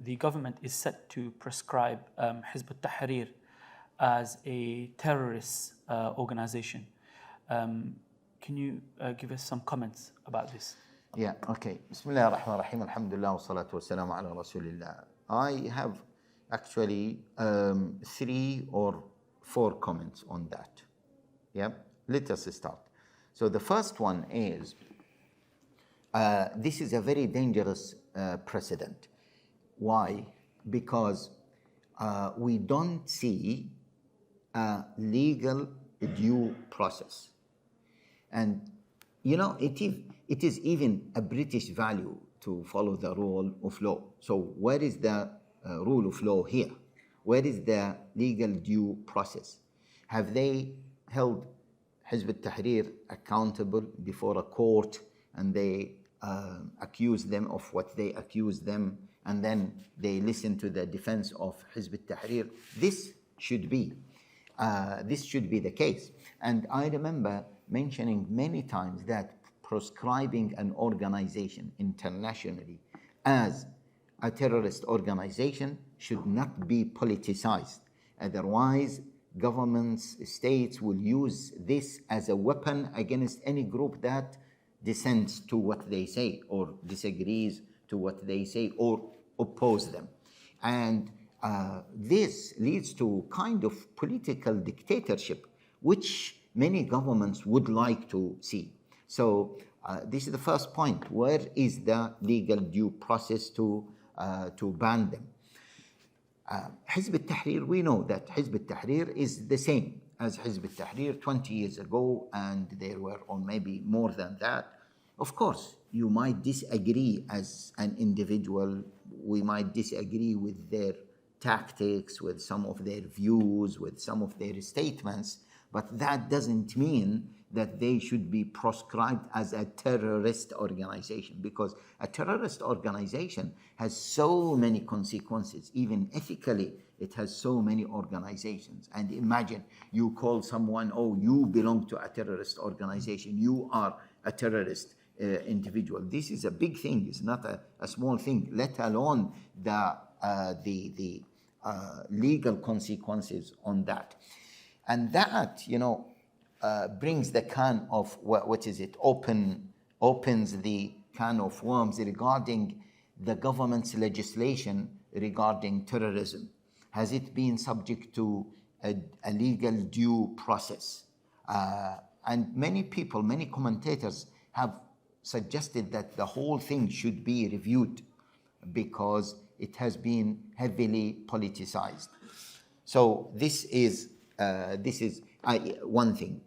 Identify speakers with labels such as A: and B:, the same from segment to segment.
A: the government is set to prescribe Hizbut Tahrir as a terrorist organization. Can you give us some comments about this?
B: Yeah, okay. Bismillah ar-Rahman ar-Rahim, alhamdulillah, wa salatu wa salamu ala Rasulillah. I have actually 3 or 4 comments on that. Yeah, let us start. So the first one is, this is a very dangerous precedent. Why? Because we don't see a legal due process. And you know, it is even a British value to follow the rule of law. So where is the rule of law here? Where is the legal due process? Have they held Hizbut Tahrir accountable before a court and they accuse them of what they accuse them, and then they listen to the defense of Hizbut Tahrir? This should be the case. And I remember mentioning many times that proscribing an organization internationally as a terrorist organization should not be politicized. Otherwise, governments, states will use this as a weapon against any group that dissents to what they say or disagrees to what they say or oppose them. And this leads to kind of political dictatorship, which many governments would like to see. So this is the first point. Where is the legal due process to ban them? Hizbut Tahrir, we know that Hizbut Tahrir is the same as Hizbut Tahrir 20 years ago, and there were, or maybe more than that. Of course, you might disagree as an individual. We might disagree with their tactics, with some of their views, with some of their statements, but that doesn't mean that they should be proscribed as a terrorist organization, because a terrorist organization has so many consequences. Even ethically, it has so many organizations. And imagine you call someone, oh, you belong to a terrorist organization, you are a terrorist individual. This is a big thing. It's not a small thing, let alone the legal consequences on that. And that, you know, brings the can of, opens the can of worms regarding the government's legislation regarding terrorism. Has it been subject to a legal due process? And many people, many commentators have suggested that the whole thing should be reviewed because it has been heavily politicized. So this is one thing.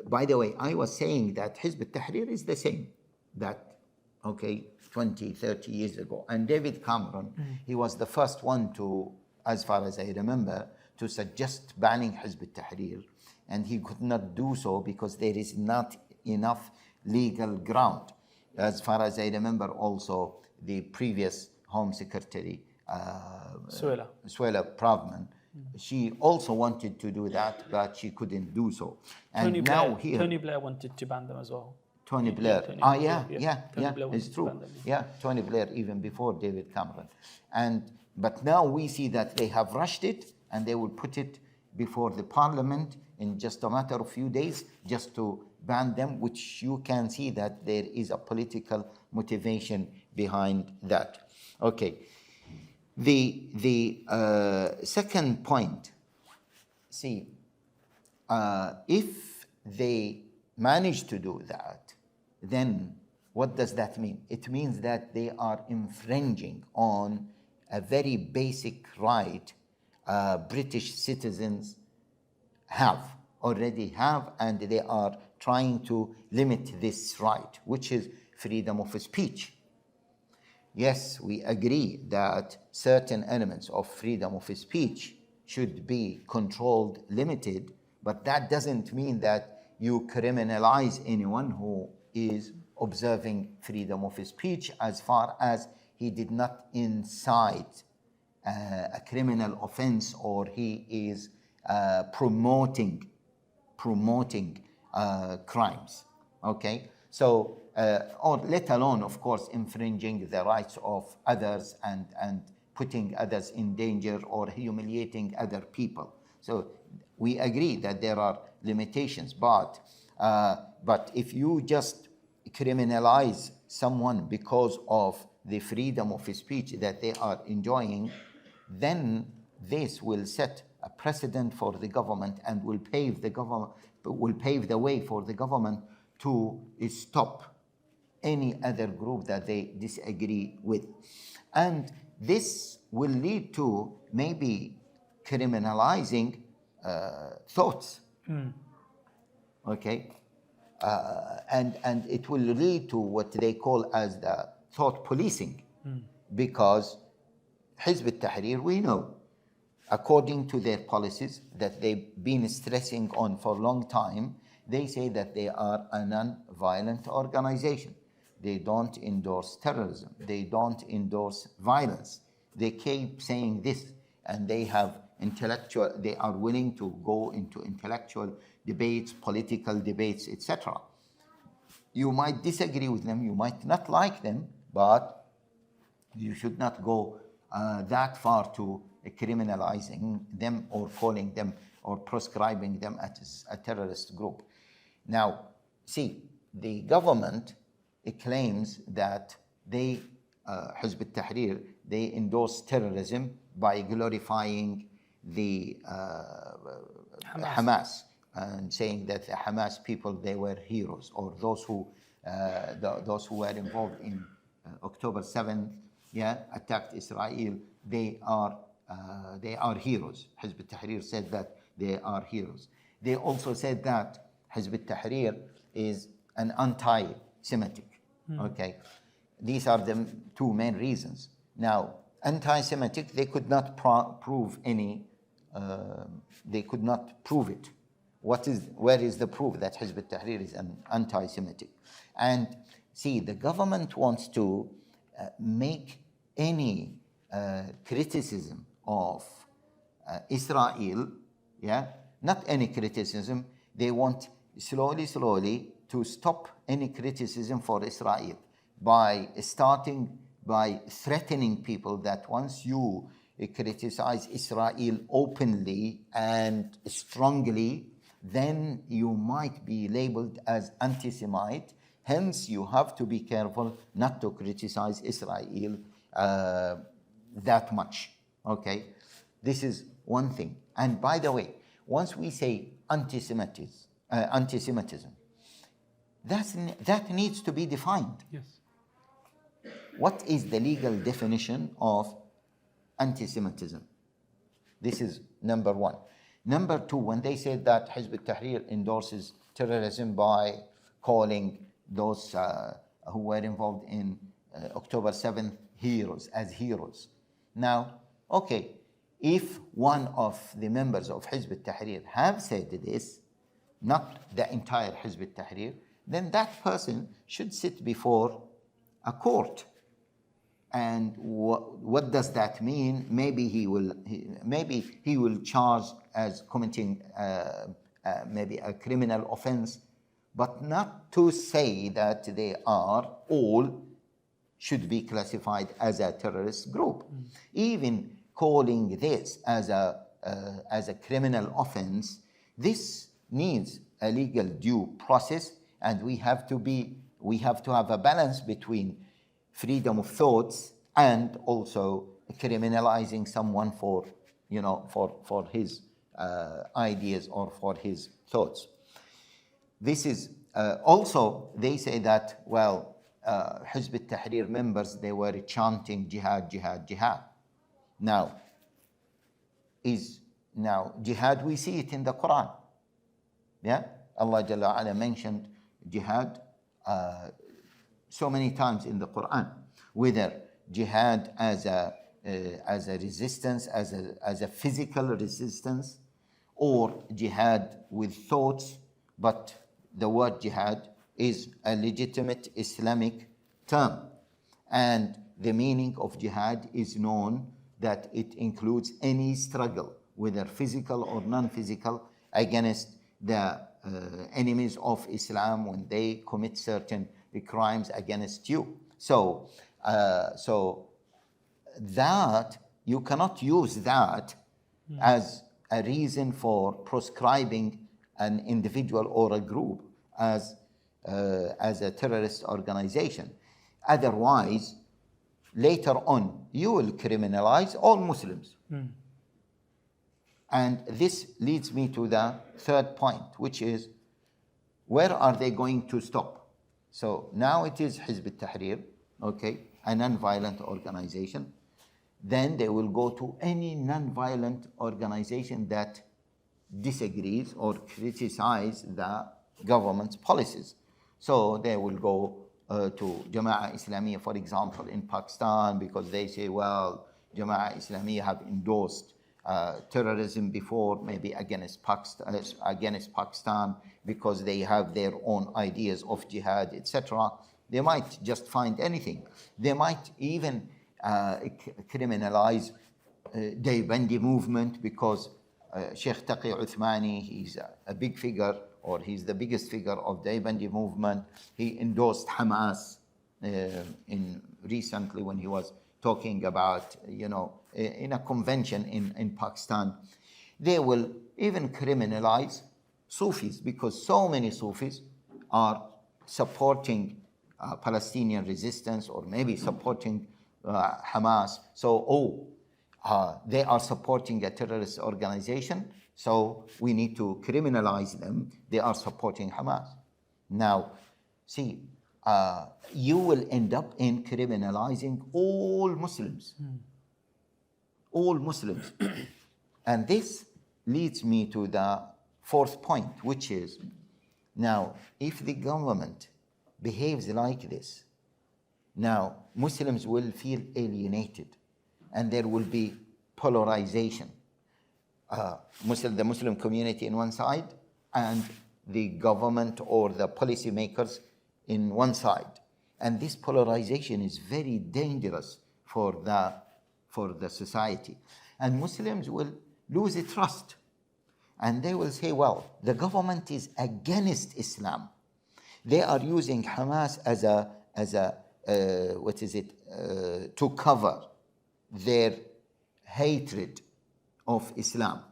B: By the way, I was saying that Hizbut Tahrir is the same, that, 20, 30 years ago. And David Cameron, he was the first one to, as far as I remember, to suggest banning Hizbut Tahrir. And he could not do so because there is not enough legal ground. As far as I remember, also the previous Home Secretary, Suella Braverman, she also wanted to do that, but she couldn't do so. And
A: Tony Blair wanted to ban them as well.
B: Tony Blair.
A: Blair
B: it's true. Tony Blair, even before David Cameron. But now we see that they have rushed it and they will put it before the parliament in just a matter of few days just to ban them, which you can see that there is a political motivation behind that. Okay. The second point, see, if they manage to do that, then what does that mean? It means that they are infringing on a very basic right British citizens already have, and they are trying to limit this right, which is freedom of speech. Yes, we agree that certain elements of freedom of speech should be controlled, limited, but that doesn't mean that you criminalize anyone who is observing freedom of speech as far as he did not incite a criminal offense or he is promoting crimes. Okay, so or let alone, of course, infringing the rights of others and putting others in danger or humiliating other people. So we agree that there are limitations, but if you just criminalize someone because of the freedom of speech that they are enjoying, then this will set a precedent for the government and will pave the way for the government to stop any other group that they disagree with. And this will lead to maybe criminalizing thoughts. Okay? And it will lead to what they call as the thought policing. Because Hizbut Tahrir, we know, according to their policies that they've been stressing on for a long time, they say that they are a non-violent organization. They don't endorse terrorism. They don't endorse violence. They keep saying this, and they are willing to go into intellectual debates, political debates, etc. You might disagree with them, you might not like them, but you should not go that far to criminalizing them or calling them or proscribing them as a terrorist group. Now, see, the government claims that they, Hizbut Tahrir, they endorse terrorism by glorifying the Hamas and saying that the Hamas people, they were heroes, or those who were involved in October 7th, attacked Israel, they are heroes. Hizbut Tahrir said that they are heroes. They also said that Hizbut Tahrir is an anti-Semitic. Okay, these are the two main reasons. Now, anti-Semitic, they could not prove any. They could not prove it. Where is the proof that Hizbut Tahrir is an anti-Semitic? And see, the government wants to make any criticism of Israel, not any criticism. They want slowly to stop any criticism for Israel by threatening people that once you criticize Israel openly and strongly, then you might be labeled as anti-Semite. Hence, you have to be careful not to criticize Israel that much. Okay, this is one thing. And by the way, once we say anti-Semitism, that needs to be defined.
A: Yes.
B: What is the legal definition of anti-Semitism? This is number one. Number two, when they said that Hizbut Tahrir endorses terrorism by calling those who were involved in October 7th heroes. Now, okay, if one of the members of Hizbut Tahrir have said this, not the entire Hizbut Tahrir, then that person should sit before a court. And what does that mean? Maybe he will charge as committing maybe a criminal offense, but not to say that they are all should be classified as a terrorist group. Even calling this as a criminal offense, this needs a legal due process, and we have to have a balance between freedom of thoughts and also criminalizing someone for his ideas or for his thoughts. This is also, they say that, Hizbut Tahrir members, they were chanting jihad, jihad, jihad. Now, jihad, we see it in the Quran. Allah Jalla Ala mentioned jihad so many times in the Quran, whether jihad as a resistance, as a physical resistance, or jihad with thoughts. But the word jihad is a legitimate Islamic term, and the meaning of jihad is known that it includes any struggle, whether physical or non-physical, against the enemies of Islam when they commit certain crimes against you. So that you cannot use that as a reason for proscribing an individual or a group as a terrorist organization. Otherwise, later on, you will criminalize all Muslims. And this leads me to the third point, which is, where are they going to stop? So now it is Hizbut Tahrir, okay, a non-violent organization. Then they will go to any non-violent organization that disagrees or criticize the government's policies. So they will go to Jama'ah Islamiyah, for example, in Pakistan, because they say, well, Jama'ah Islamiyah have endorsed terrorism before, maybe against Pakistan, because they have their own ideas of jihad, etc. They might just find anything. They might even criminalize Daybandi movement, because Shaykh Taqi Uthmani, he's a big figure, or he's the biggest figure of Daybandi movement. He endorsed Hamas recently when he was talking about, in a convention in Pakistan. They will even criminalize Sufis, because so many Sufis are supporting Palestinian resistance, or maybe supporting Hamas. So, they are supporting a terrorist organization, so we need to criminalize them. They are supporting Hamas. Now, see, you will end up in criminalizing all Muslims. All Muslims. And this leads me to the fourth point, which is, now, if the government behaves like this, now Muslims will feel alienated, and there will be polarization. The Muslim community in one side, and the government or the policymakers in one side. And this polarization is very dangerous for the society. And Muslims will lose trust. And they will say, well, the government is against Islam. They are using Hamas as a to cover their hatred of Islam.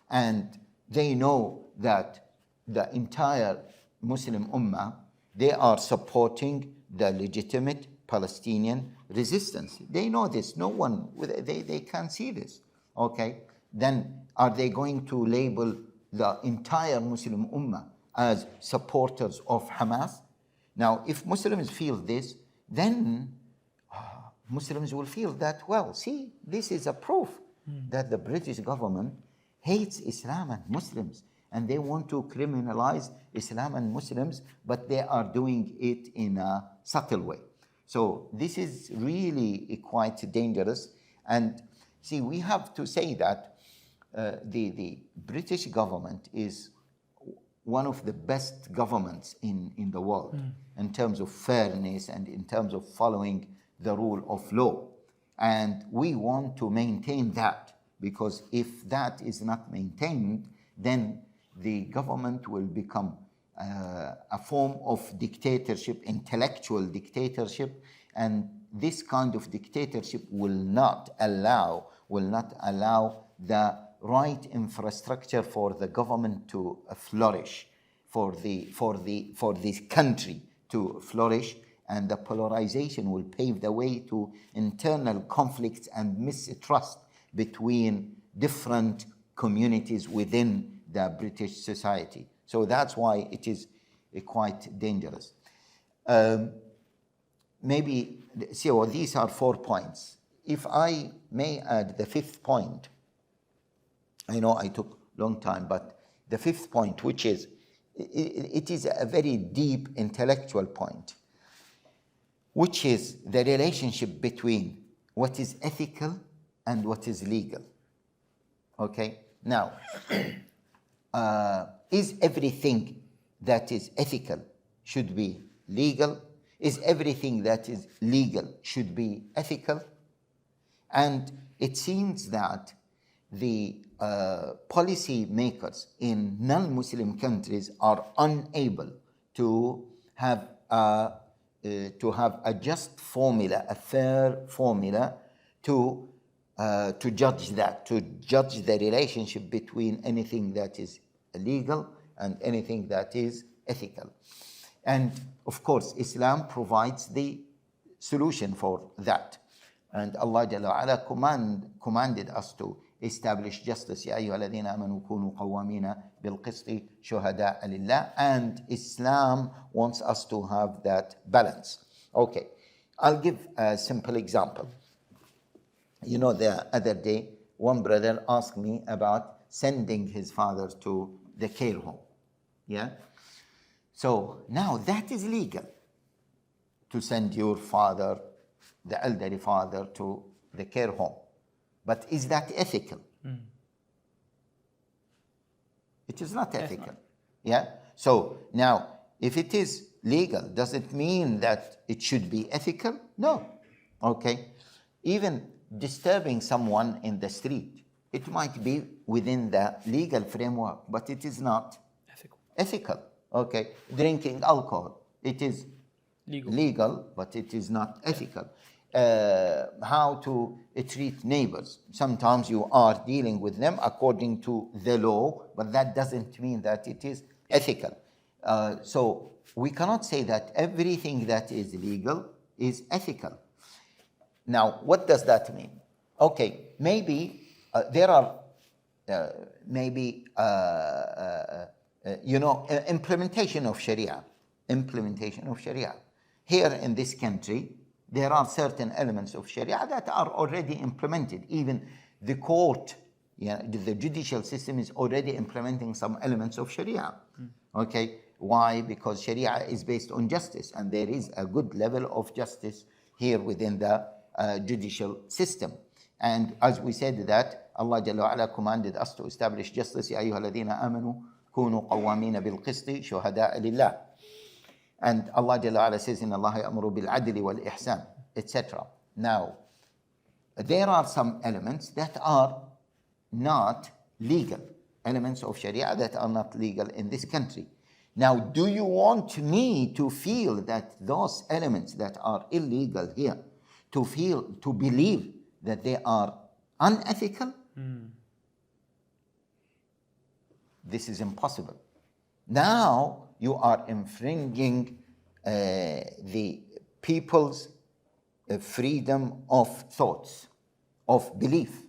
B: And they know that the entire Muslim Ummah, they are supporting the legitimate Palestinian resistance. They know this. No one, they can't see this. Okay? Then are they going to label the entire Muslim Ummah as supporters of Hamas? Now, if Muslims feel this, then Muslims will feel that, well, see, this is a proof that the British government hates Islam and Muslims, and they want to criminalize Islam and Muslims, but they are doing it in a subtle way. So this is really quite dangerous. And see, we have to say that the British government is one of the best governments in the world in terms of fairness and in terms of following the rule of law. And we want to maintain that, because if that is not maintained, then the government will become a form of dictatorship, intellectual dictatorship, and this kind of dictatorship will not allow the right infrastructure for the government to flourish, for this country to flourish, and the polarization will pave the way to internal conflicts and mistrust between different communities within the British society. So that's why it is quite dangerous. So these are 4 points. If I may add the fifth point, I know I took a long time, but the fifth point, which is, it is a very deep intellectual point, which is the relationship between what is ethical and what is legal. Okay? Now, is everything that is ethical should be legal? Is everything that is legal should be ethical? And it seems that the policy makers in non-Muslim countries are unable to have a to have a just formula, a fair formula to judge that, to judge the relationship between anything that is illegal and anything that is ethical. And of course, Islam provides the solution for that. And Allah Jalla wa Ala commanded us to establish justice. يا أيها الذين آمنوا كونوا قوامين بالقسط شهداء لله. And Islam wants us to have that balance. Okay, I'll give a simple example. You know, the other day, one brother asked me about sending his father to the care home. Yeah? So now that is legal, to send your father, the elderly father, to the care home. But is that ethical? It is not ethical. Yeah? So now, if it is legal, does it mean that it should be ethical? No. Okay? Even disturbing someone in the street, it might be within the legal framework, but it is not ethical. Okay? Drinking alcohol, it is legal, but it is not ethical. How to treat neighbors. Sometimes you are dealing with them according to the law, but that doesn't mean that it is ethical. So we cannot say that everything that is legal is ethical. Now, what does that mean? Okay, maybe there are implementation of Sharia. Implementation of Sharia. Here in this country, there are certain elements of Sharia that are already implemented. Even the court, the judicial system is already implementing some elements of Sharia. Okay, why? Because Sharia is based on justice, and there is a good level of justice here within the judicial system. And as we said that, Allah Jalla wa Ala commanded us to establish justice. يا أيها الذين آمنوا كونوا قوامين بالقسط شهداء لله. And Allah Jalla wa Ala says, إن الله يأمر بالعدل والإحسان, etc. Now, there are some elements that are not legal, elements of Sharia that are not legal in this country. Now, do you want me to feel that those elements that are illegal here, to believe that they are unethical? This is impossible. Now you are infringing the people's freedom of thoughts, of belief.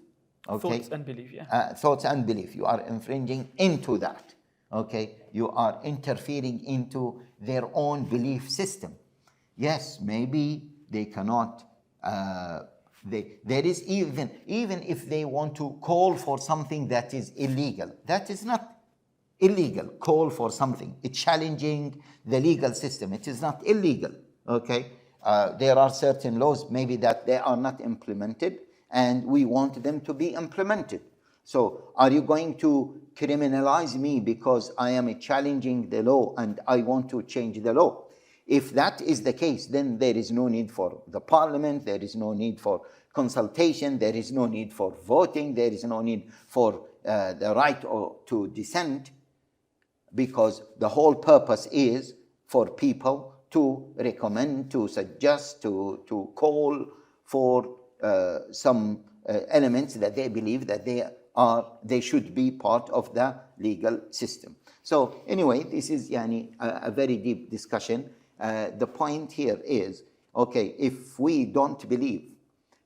B: Okay?
A: Thoughts and belief, yeah.
B: Thoughts and belief. You are infringing into that. Okay? You are interfering into their own belief system. Yes, maybe they cannot. There is even if they want to call for something that is illegal, that is not illegal. Call for something. It's challenging the legal system. It is not illegal. Okay? There are certain laws maybe that they are not implemented, and we want them to be implemented. So are you going to criminalize me because I am challenging the law and I want to change the law? If that is the case, then there is no need for the parliament, there is no need for consultation, there is no need for voting, there is no need for the right to dissent, because the whole purpose is for people to recommend, to suggest, to call for some elements that they believe that they should be part of the legal system. So anyway, this is a very deep discussion. The point here is, okay, if we don't believe,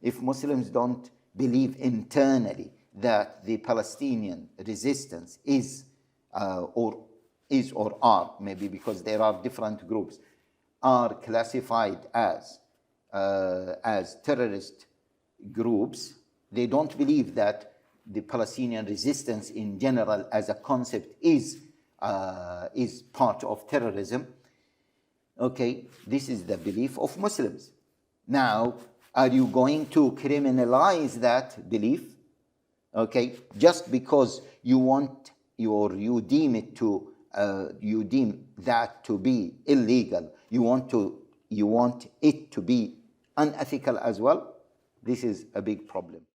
B: if Muslims don't believe internally that the Palestinian resistance is or are, maybe because there are different groups, are classified as terrorist groups, they don't believe that the Palestinian resistance in general as a concept is part of terrorism. Okay, this is the belief of Muslims. Now, are you going to criminalize that belief? Okay, just because you want you deem that to be illegal, you want it to be unethical as well? This is a big problem.